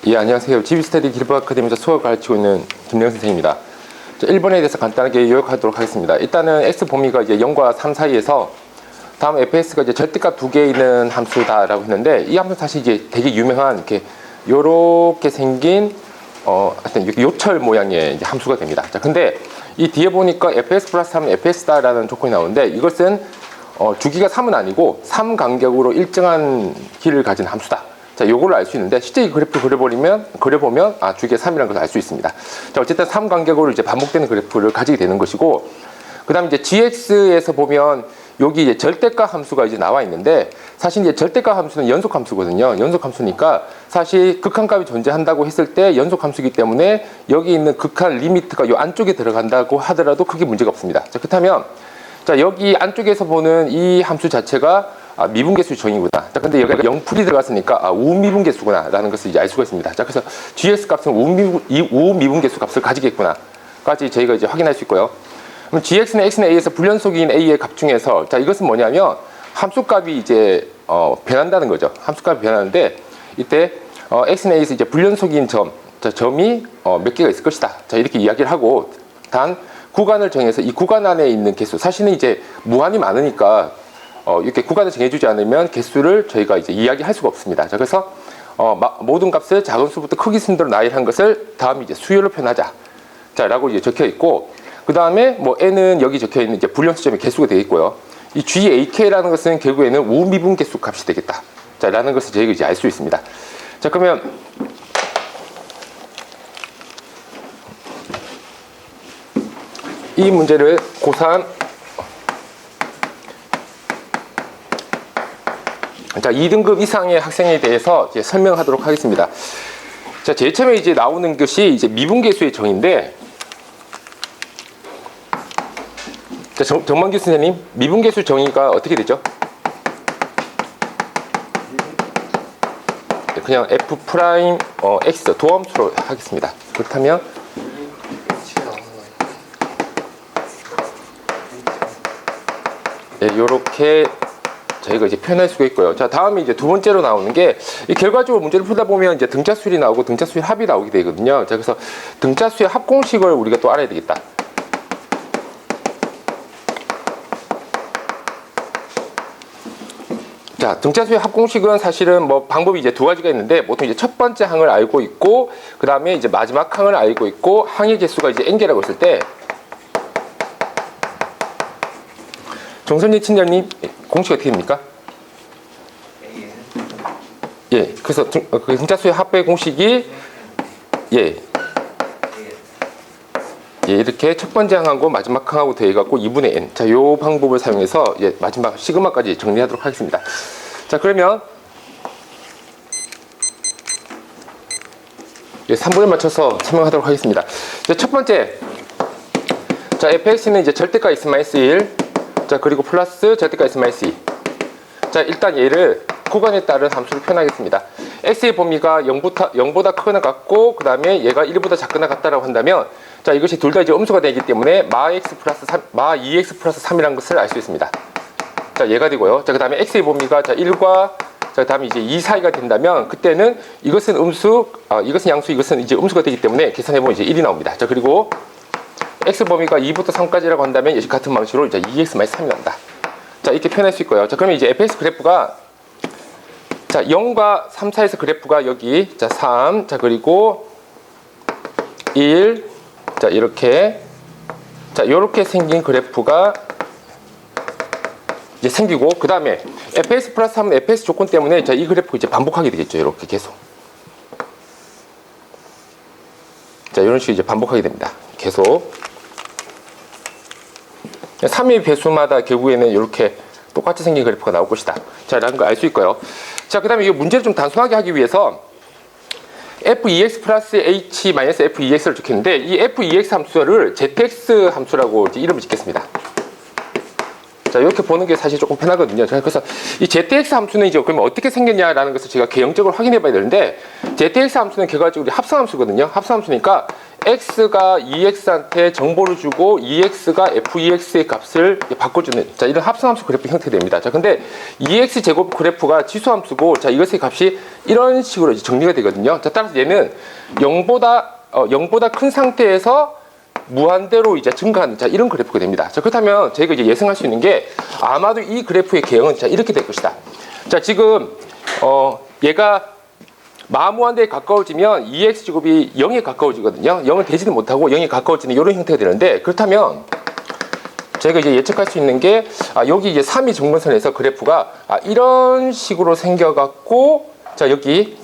예, 안녕하세요. GB스터디 기르브 아카데미에서 수업을 가르치고 있는 김영 선생입니다. 1번에 대해서 간단하게 요약하도록 하겠습니다. 일단은 x 범위가 이제 0과 3 사이에서 다음 fs가 이제 절대값 두 개 있는 함수다라고 했는데, 이 함수는 사실 이제 되게 유명한 요렇게 생긴 하여튼 요철 모양의 이제 함수가 됩니다. 자, 근데 이 뒤에 보니까 fs 플러스 3은 fs다라는 조건이 나오는데, 이것은 주기가 3은 아니고 3 간격으로 일정한 길을 가진 함수다. 자, 요거를 알 수 있는데, 실제 이 그래프 그려보면 주기가 3이라는 것을 알 수 있습니다. 자, 어쨌든 3 간격으로 이제 반복되는 그래프를 가지게 되는 것이고, 그 다음에 이제 gx에서 보면 여기 이제 절대값 함수가 이제 나와 있는데, 사실 이제 절대값 함수는 연속 함수거든요. 연속 함수니까 사실 극한값이 존재한다고 했을 때 연속 함수이기 때문에 여기 있는 극한 리미트가 요 안쪽에 들어간다고 하더라도 크게 문제가 없습니다. 자, 그렇다면 자, 여기 안쪽에서 보는 이 함수 자체가 미분계수 정의구나. 자, 근데 여기가 0풀이 들어갔으니까 우미분계수구나 라는 것을 이제 알 수가 있습니다. 자, 그래서 GS 값은 우미분계수 값을 가지겠구나 까지 저희가 이제 확인할 수 있고요. 그럼 GX는 X는 A에서 불연속인 A의 값 중에서, 자, 이것은 뭐냐면 함수값이 이제 변한다는 거죠. 함수값이 변하는데, 이때 X는 A에서 이제 불연속인 점이 몇 개가 있을 것이다. 자, 이렇게 이야기를 하고, 단 구간을 정해서 이 구간 안에 있는 개수, 사실은 이제 무한히 많으니까 이렇게 구간을 정해주지 않으면 개수를 저희가 이제 이야기할 수가 없습니다. 자, 그래서 모든 값을 작은 수부터 크기 순으로 나열한 것을 다음 이제 수열로 표현하자. 자, 라고 이제 적혀 있고, 그 다음에 뭐 n은 여기 적혀 있는 이제 불연수점의 개수가 되어 있고요. 이 GAK라는 것은 결국에는 우미분 개수 값이 되겠다. 자, 라는 것을 저희가 이제 알 수 있습니다. 자, 그러면 이 문제를 고3 자, 2등급 이상의 학생에 대해서 이제 설명하도록 하겠습니다. 자, 제일 처음에 이제 나오는 것이 이제 미분계수의 정의인데, 자, 정만규 선생님, 미분계수 정의가 어떻게 되죠? 그냥 f 프라임 x 도함수로 하겠습니다. 그렇다면 이렇게 저희가 이제 표현할 수가 있고요. 자, 다음에 이제 두 번째로 나오는 게, 이 결과적으로 문제를 풀다 보면 이제 등차수열이 나오고 등차수열 합이 나오게 되거든요. 자, 그래서 등차수열 합 공식을 우리가 또 알아야 되겠다. 자, 등차수열 합 공식은 사실은 뭐 방법이 이제 두 가지가 있는데, 보통 이제 첫 번째 항을 알고 있고, 그 다음에 이제 마지막 항을 알고 있고, 항의 개수가 이제 n개라고 했을 때, 정선희 친절님, 공식 어떻게 됩니까? 예, 그래서 등차수의 합의 공식이 이렇게 첫 번째 항하고 마지막 항하고 더해갖고 2분의 n. 자, 요 방법을 사용해서 마지막 시그마까지 정리하도록 하겠습니다. 자, 그러면 3분에 맞춰서 설명하도록 하겠습니다. 자, 첫 번째, 자, fx는 이제 절대값 x-1, 자, 그리고 플러스 절대값 x-2. 자, 일단 얘를 구간에 따른 함수를 표현하겠습니다. x의 범위가 0보다 크거나 같고, 그 다음에 얘가 1보다 작거나 같다라고 한다면, 자, 이것이 둘 다 이제 음수가 되기 때문에 마 2x 플러스 3이라는 것을 알 수 있습니다. 자, 얘가 되고요. 자, 그 다음에 x의 범위가 1과 자, 그 다음에 이제 2 사이가 된다면, 그때는 이것은 이것은 양수, 이것은 이제 음수가 되기 때문에 계산해보면 이제 1이 나옵니다. 자, 그리고 x 범위가 2부터 3까지라고 한다면 역시 같은 방식으로 이제 2x-3이 난다. 자, 이렇게 표현할 수 있고요. 자, 그러면 이제 fx 그래프가, 자, 0과 3 사이에서 그래프가 여기, 자, 3, 자, 그리고 1, 자, 이렇게, 자, 요렇게 생긴 그래프가 이제 생기고, 그 다음에 fs 플러스 3은 fs 조건 때문에, 자, 이 그래프가 이제 반복하게 되겠죠. 이렇게 계속. 자, 이런 식으로 이제 반복하게 됩니다. 계속. 3의 배수마다 결국에는 이렇게 똑같이 생긴 그래프가 나올 것이다. 자, 라는 걸 알 수 있고요. 자, 그 다음에 이 문제를 좀 단순하게 하기 위해서 f2x 플러스 h 마이너스 f2x를 적혔는데, 이 f2x 함수를 zx 함수라고 이름을 짓겠습니다. 자, 이렇게 보는 게 사실 조금 편하거든요. 그래서 이 zx 함수는 이제 그러면 어떻게 생겼냐라는 것을 제가 개형적으로 확인해 봐야 되는데, zx 함수는 결과적으로 합성함수거든요. 합성함수니까 x가 2x한테 정보를 주고 2x가 fex의 값을 바꿔주는 자 이런 합성함수 그래프 형태됩니다. 자 근데 2x 제곱 그래프가 지수함수고 자 이것의 값이 이런 식으로 이제 정리가 되거든요. 자 따라서 얘는 0보다 큰 상태에서 무한대로 이제 증가하는 자 이런 그래프가 됩니다. 자 그렇다면 저희가 이제 예상할 수 있는 게 아마도 이 그래프의 개형은 자 이렇게 될 것이다. 자 지금 얘가 마무한대에 가까워지면 2x제곱이 0에 가까워지거든요. 0은 되지는 못하고 0에 가까워지는 이런 형태가 되는데 그렇다면 저희가 이제 예측할 수 있는 게 여기 이제 3위 정근선에서 그래프가 이런 식으로 생겨갖고 자 여기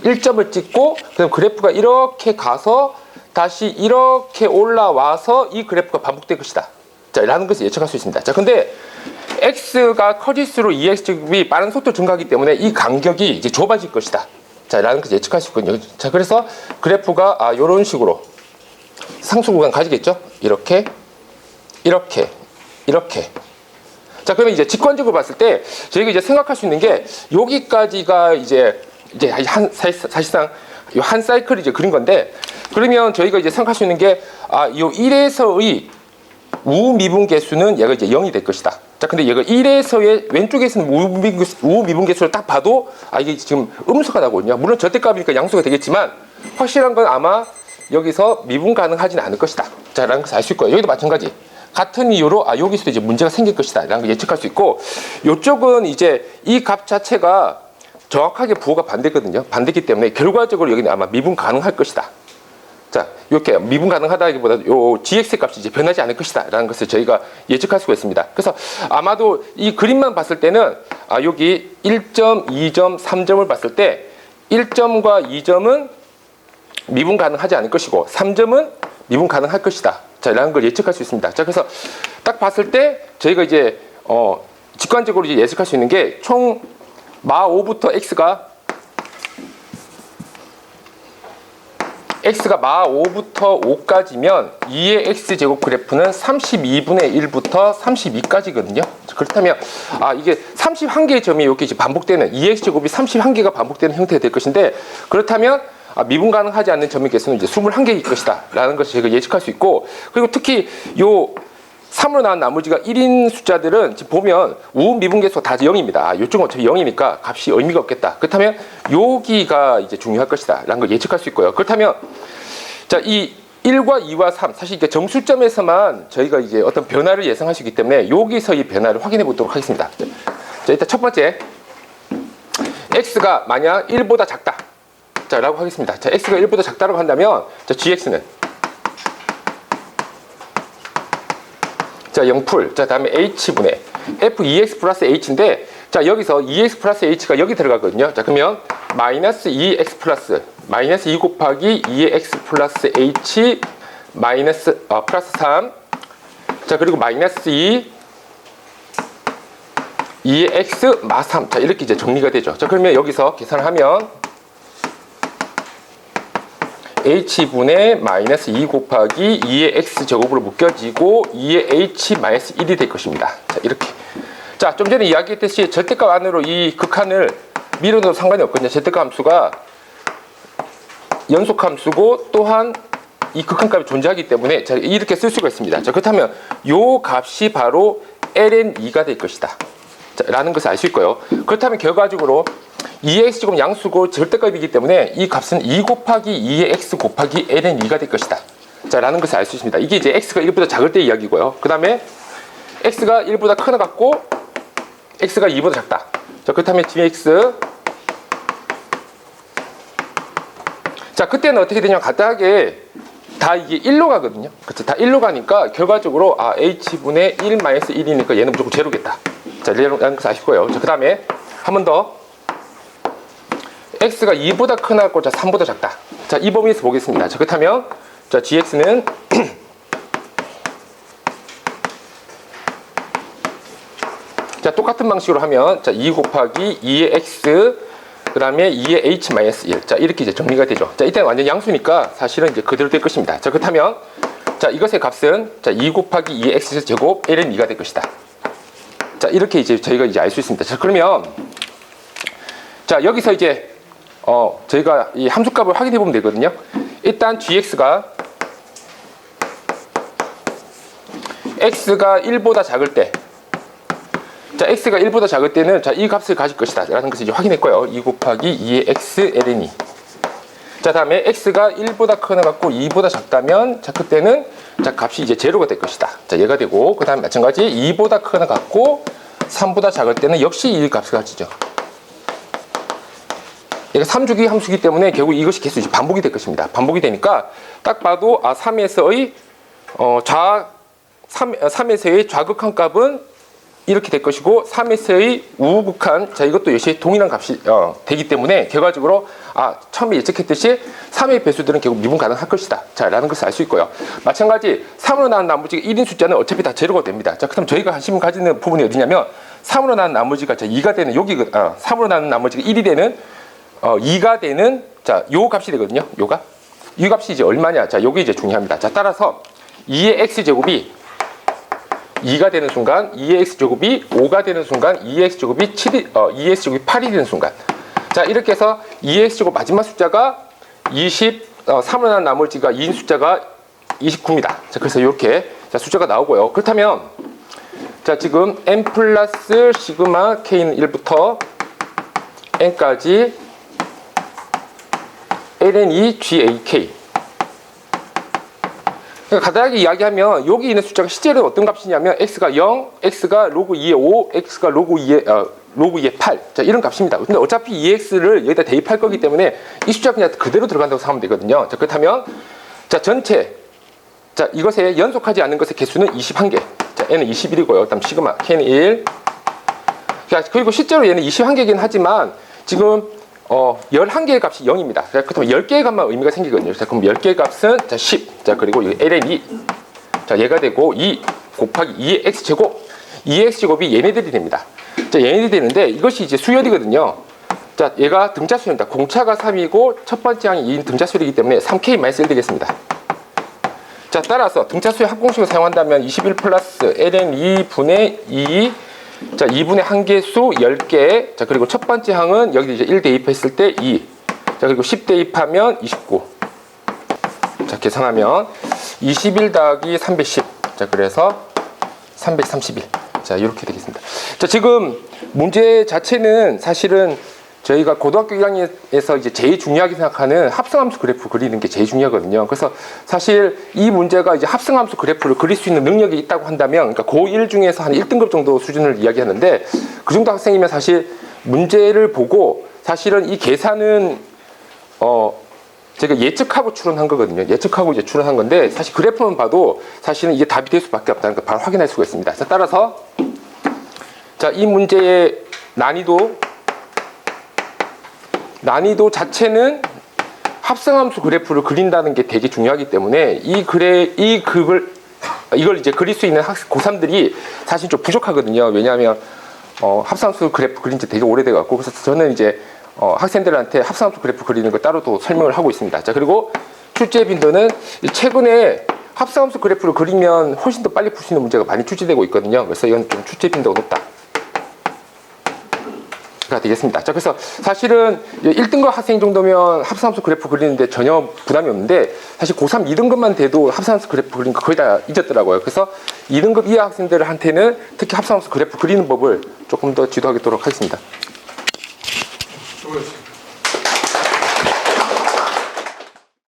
1점을 찍고 그럼 그래프가 이렇게 가서 다시 이렇게 올라와서 이 그래프가 반복될 것이다. 자, 라는 것을 예측할 수 있습니다. 자, 근데 x가 커질수록 2x제곱이 빠른 속도로 증가하기 때문에 이 간격이 이제 좁아질 것이다. 자, 라는 것을 예측할 수 있거든요. 자, 그래서 그래프가 이런 식으로 상수 구간 가지겠죠? 이렇게. 자, 그러면 이제 직관적으로 봤을 때 저희가 이제 생각할 수 있는 게 여기까지가 이제 사실상 한 사이클을 이제 그린 건데 그러면 저희가 이제 생각할 수 있는 게 요 1에서의 우미분계수는 얘가 이제 0이 될 것이다. 자, 근데 얘가 1에서의 왼쪽에서는 우미분계수를 딱 봐도 이게 지금 음수가 나거든요. 물론 절대값이니까 양수가 되겠지만 확실한 건 아마 여기서 미분 가능하지는 않을 것이다. 자, 라는 것을 알 수 있고요. 여기도 마찬가지. 같은 이유로 여기서도 이제 문제가 생길 것이다. 라는 걸 예측할 수 있고 이쪽은 이제 이 값 자체가 정확하게 부호가 반대거든요. 반대기 때문에 결과적으로 여기는 아마 미분 가능할 것이다. 자, 이렇게 미분 가능하다기보다 요 gx 값이 이제 변하지 않을 것이다. 라는 것을 저희가 예측할 수가 있습니다. 그래서 아마도 이 그림만 봤을 때는 여기 1점, 2점, 3점을 봤을 때 1점과 2점은 미분 가능하지 않을 것이고 3점은 미분 가능할 것이다. 자, 라는 걸 예측할 수 있습니다. 자, 그래서 딱 봤을 때 저희가 이제 직관적으로 이제 예측할 수 있는 게 총 마5부터 x가 마5부터 5까지면 2의 x제곱 그래프는 32분의 1부터 32까지거든요. 그렇다면 이게 31개의 점이 이렇게 이제 반복되는 2x제곱이 31개가 반복되는 형태가 될 것인데 그렇다면 미분 가능하지 않는 점의 개수는 이제 21개일 것이다 라는 것을 제가 예측할 수 있고 그리고 특히 요 3으로 나온 나머지가 1인 숫자들은 지금 보면 우미분계수가 다 0입니다. 이쪽은 어차피 0이니까 값이 의미가 없겠다. 그렇다면 여기가 이제 중요할 것이다 라는 걸 예측할 수 있고요. 그렇다면 자, 이 1과 2와 3 사실 이게 정수점에서만 저희가 이제 어떤 변화를 예상할 수 있기 때문에 여기서 이 변화를 확인해 보도록 하겠습니다. 자, 일단 첫 번째 x가 만약 1보다 작다 자 라고 하겠습니다. 자, x가 1보다 작다라고 한다면 자, gx는 자, 0풀. 자, 다음에 h분의 f2x 플러스 h인데 자, 여기서 2x 플러스 h가 여기 들어가거든요. 자, 그러면 마이너스 2x 플러스 마이너스 2 곱하기 2x 플러스 h 마이너스 플러스 3 자, 그리고 마이너스 2x 마 3 자, 이렇게 이제 정리가 되죠. 자, 그러면 여기서 계산을 하면 h분의 마이너스 2 곱하기 2의 x제곱으로 묶여지고 2의 h 마이너스 1이 될 것입니다. 자, 이렇게. 자, 좀 전에 이야기했듯이 절대값 안으로 이 극한을 밀어넣어도 상관이 없거든요. 절대값 함수가 연속함수고 또한 이 극한값이 존재하기 때문에 자, 이렇게 쓸 수가 있습니다. 자, 그렇다면 요 값이 바로 ln2가 될 것이다. 자, 라는 것을 알 수 있고요. 그렇다면 결과적으로 2x제곱 양수고 절대값이기 때문에 이 값은 2 곱하기 2의 x 곱하기 ln2가 될 것이다. 자, 라는 것을 알 수 있습니다. 이게 이제 x가 1보다 작을 때 이야기고요. 그 다음에 x가 1보다 크나 같고 x가 2보다 작다. 자, 그렇다면 gx 자, 그때는 어떻게 되냐면 간단하게 다 이게 1로 가거든요. 그렇죠? 다 1로 가니까 결과적으로 h분의 1-1이니까 얘는 무조건 제로겠다. 자, 라는 것을 아시고요. 자, 그 다음에 한 번 더 x가 2보다 크나 같고 자, 3보다 작다. 자, 이 범위에서 보겠습니다. 자, 그렇다면 자, gx는 자, 똑같은 방식으로 하면 자, 2 곱하기 2의 x 그 다음에 2의 h-1 자, 이렇게 이제 정리가 되죠. 자, 이때는 완전 양수니까 사실은 이제 그대로 될 것입니다. 자, 그렇다면 자, 이것의 값은 자, 2 곱하기 2의 x 제곱 ln 2가 될 것이다. 자, 이렇게 이제 저희가 이제 알 수 있습니다. 자, 그러면 자, 여기서 이제 저희가 이 함수값을 확인해 보면 되거든요. 일단 gx가 x가 1보다 작을 때, 자, x가 1보다 작을 때는 자, 이 값을 가질 것이다 라는 것을 이제 확인했고요. 2 곱하기 2의 x ln2. 자, 다음에 x가 1보다 크거나 같고 2보다 작다면 자, 그때는 자, 값이 이제 제로가 될 것이다. 자, 얘가 되고, 그 다음에 마찬가지 2보다 크거나 같고 3보다 작을 때는 역시 이 값을 가지죠. 얘가 3주기 함수이기 때문에 결국 이것이 계속 이제 반복이 될 것입니다. 반복이 되니까 딱 봐도 3에서의 3에서의 좌극한 값은 이렇게 될 것이고 3에서의 우극한, 자, 이것도 역시 동일한 값이 되기 때문에 결과적으로 처음에 예측했듯이 3의 배수들은 결국 미분 가능할 것이다. 자, 라는 것을 알 수 있고요. 마찬가지 3으로 나눈 나머지 1인 숫자는 어차피 다 제로가 됩니다. 자, 그럼 저희가 관심 가지는 부분이 어디냐면 3으로 나눈 나머지가 2가 되는 여기 3으로 나눈 나머지가 1이 되는 2가 되는 자, 요 값이 되거든요. 요가. 이 값이 이제 얼마냐? 자, 요게 이제 중요합니다. 자, 따라서 2의 x제곱이 2가 되는 순간 2의 x제곱이 5가 되는 순간 2의 x제곱이 2의 x제곱이 8이 되는 순간, 자, 이렇게 해서 2의 x제곱 마지막 숫자가 3으로 나눈 나머지가 2인 숫자가 29입니다. 자, 그래서 이렇게 자, 숫자가 나오고요. 그렇다면 자, 지금 n 플러스 시그마 k는 1부터 n까지 ln2 gak. 그러니까 간단하게 이야기하면 여기 있는 숫자가 실제로 어떤 값이냐면 x가 0, x가 로그 2의 5, x가 로그 2의 8. 자, 이런 값입니다. 근데 어차피 2x를 여기다 대입할 거기 때문에 이 숫자 그냥 그대로 들어간다고 생각하면 되거든요. 자, 그렇다면 자, 전체 자, 이것에 연속하지 않는 것의 개수는 21개. 자, n은 21이고요. 그다음 시그마 k는 1. 자, 그리고 실제로 얘는 21개이긴 하지만 지금 11개의 값이 0입니다. 그렇다면 10개의 값만 의미가 생기거든요. 자, 그럼 10개의 값은 자, 10. 자, 그리고 ln2. 자, 얘가 되고 2 곱하기 2의 x제곱. 2의 x제곱이 얘네들이 됩니다. 자, 얘네들이 되는데 이것이 이제 수열이거든요. 자, 얘가 등차수열입니다. 공차가 3이고 첫 번째 항이 2인 등차수열이기 때문에 3k-1 되겠습니다. 자, 따라서 등차수열 합공식을 사용한다면 21 플러스 ln 2분의 2, 자, 2분의 한개수 10개. 자, 그리고 첫 번째 항은 여기 이제 1 대입했을 때 2. 자, 그리고 10 대입하면 29. 자, 계산하면 21 더하기 310. 자, 그래서 331. 자, 이렇게 되겠습니다. 자, 지금 문제 자체는 사실은 저희가 고등학교 1학년에서 이제 제일 중요하게 생각하는 합성함수 그래프 그리는 게 제일 중요하거든요. 그래서 사실 이 문제가 이제 합성함수 그래프를 그릴 수 있는 능력이 있다고 한다면, 그러니까 고1 중에서 한 1등급 정도 수준을 이야기하는데, 그 정도 학생이면 사실 문제를 보고 사실은 이 계산은 제가 예측하고 추론한 거거든요. 예측하고 이제 추론한 건데, 사실 그래프만 봐도 사실은 이게 답이 될 수밖에 없다는 걸 바로 확인할 수가 있습니다. 자, 따라서 자, 이 문제의 난이도 자체는 합성함수 그래프를 그린다는 게 되게 중요하기 때문에 이걸 이제 그릴 수 있는 고3들이 사실 좀 부족하거든요. 왜냐하면 합성함수 그래프 그린 지 되게 오래돼 갖고, 그래서 저는 이제 학생들한테 합성함수 그래프 그리는 걸 따로 또 설명을 하고 있습니다. 자, 그리고 출제 빈도는 최근에 합성함수 그래프를 그리면 훨씬 더 빨리 풀 수 있는 문제가 많이 출제되고 있거든요. 그래서 이건 좀 출제 빈도가 높다 가 되겠습니다. 자, 그래서 사실은 1등급 학생 정도면 합성함수 그래프 그리는데 전혀 부담이 없는데, 사실 고3 2등급만 돼도 합성함수 그래프 그리는 거 거의 다 잊었더라고요. 그래서 2등급 이하 학생들한테는 특히 합성함수 그래프 그리는 법을 조금 더 지도하도록 하겠습니다. 수고하셨습니다.